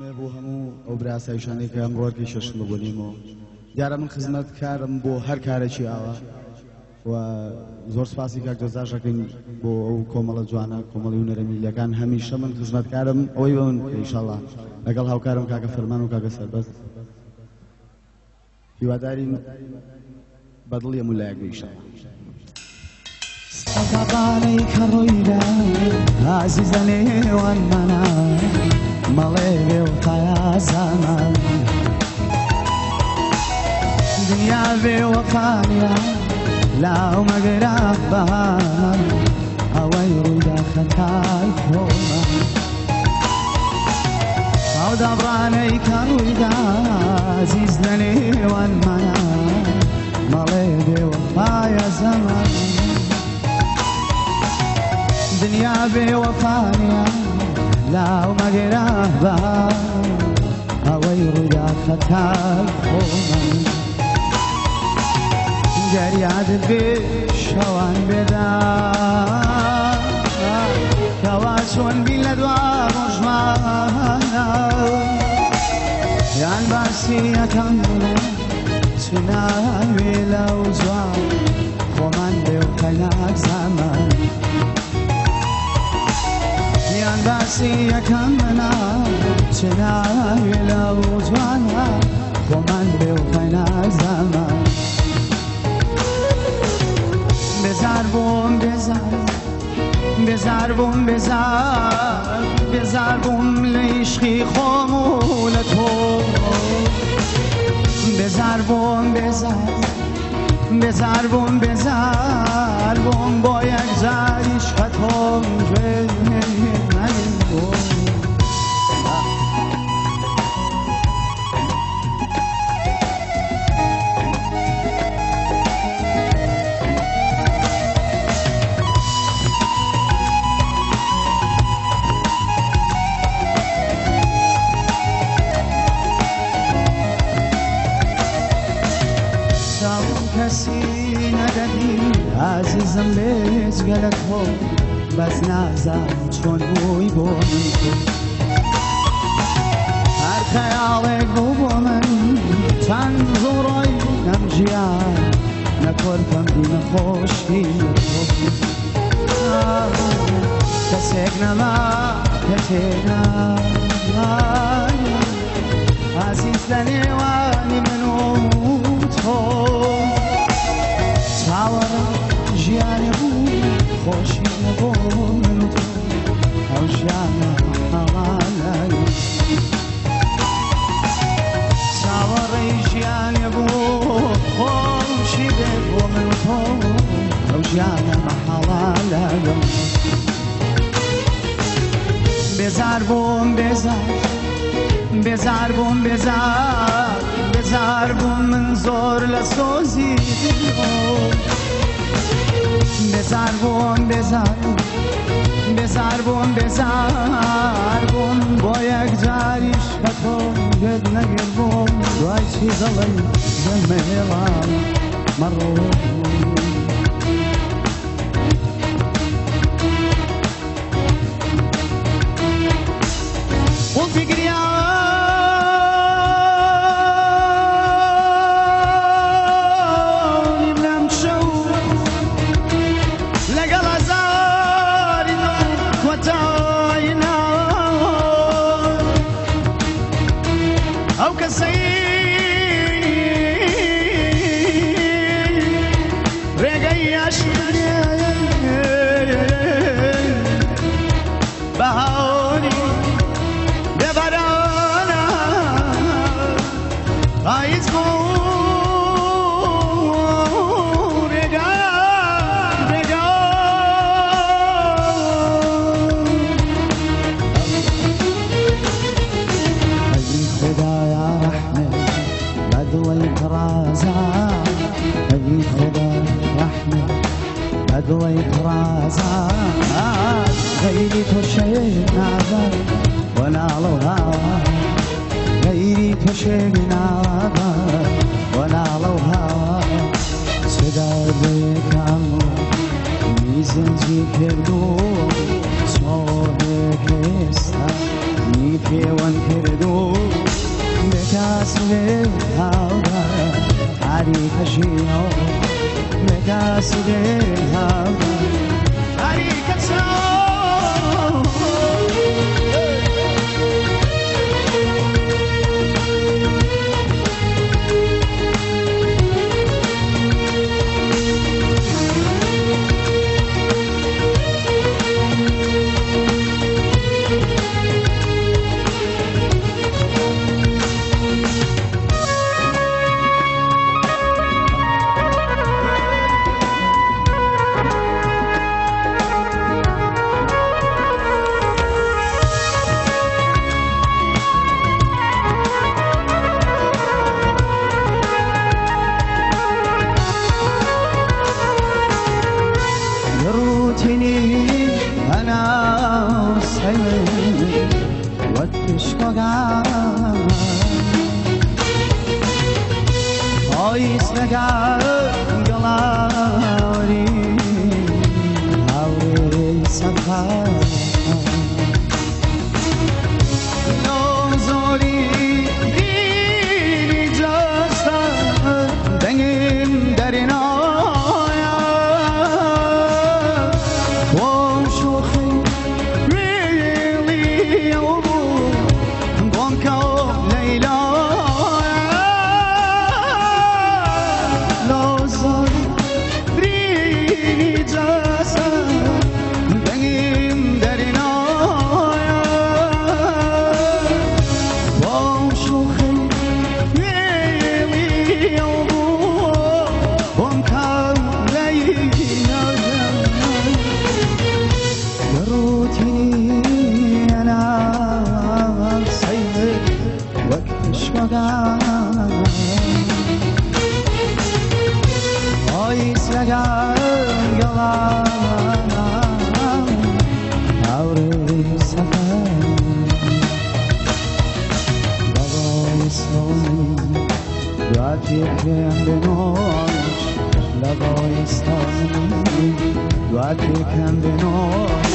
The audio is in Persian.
بۆ هەموو ئەو براسایشانەی کە ئەمڕۆکەی شەشم ببوونیمەوە دیارە من خزمەت کارم بۆ هەر کارێکی ئاوا و زۆر سپاسی کاک جۆزاشەکەین بۆ ئەو کۆمەڵە جوانە کۆمەڵی هونەرە میلیەکان هەمیشە من خزمەتکارم ئەوەی بە من ئینشاڵڵا لەگەڵ هاوکارم کاکە فەرمان و کاکە سەربەست هیوادارین بەدڵ هەموو لایەک ئینشاڵڵا. سەقەقانەی کە ڕوویدا عەزیزە نێوان مەنا مەڵێ بێ و قەیا زەمان دنیا بێوەفانیە لاو مەگرە بەهامان ئەوەی ڕوویدا خەتای خۆمان ئەو دەبڕانەی کە ڕوویدا عەزیز لە نێوان مەنا مەڵێ بێوەفایە زەمان دنیا بێوەفانیە لاو مەگرە بەهامان ئەوەی ڕوویدا خەتای خۆمان گەریادت بێ شەوان بێدا کەوا چۆن بین لە دوا ڕۆژمانە یان باسی یەکەم بڵێ چ ناوێ لەو جوان خۆمان بێ و کەناک زەمان یان باسی یەکەم منە چ ناوێ لەو جوانە خۆمان بێ و کەناک زەمان بێزار بووم بێزار بووم بێزار بووم لە عیشقی خۆم و لە تۆ بێزار بووم بێزار بووم بۆ یەکجار عیشقە تۆم گوێ نەبی بۆ کەسی نەدەبی عەزیزم بێجگە لە تۆ بەس نازانم چۆن بووی بۆ من تۆ هەر خەیاڵێک بوو بۆ من چەند زۆڕۆی ئەم ژیان نەکۆرپەم بی نەخۆشی تۆ کەسێک نەما کەسێک نەما عەزیز لە نێوانی من و تۆ چاوەڕە ژیانێ بوو خۆشی نەبۆ من و تۆ ئەو ژیانە هەڵانەی چاوەڕێی ژیانێ بوو خۆشی بێ بۆ من و تۆ ئەو ژیانە هەڵانەی بێزار بووم بێزار بووم من زۆر لە سۆزی بێزار بووم بۆ یەکجاریش بە تۆ گوێت نەگیر بووم دوای چی دەڵێی دەمەهێڵان مەڕۆ أدويت رازات غيري تشيء نظر ونالو هوا غيري تشيء نظر ونالو هوا صداقك عمو میزنجی کردو صاحب کستا میپیوان کردو سوی هوا هری کشیو مگا سوی هوا هری کشیو أنا سيد وتشكوغا آيس نگا يلاري هاوي سفا نوزوري ديني جاستا دنگين درنا آیس لگا یوانا آوری سفر لبای سومی دوادی کم بنوش لبای سومی دوادی کم بنوش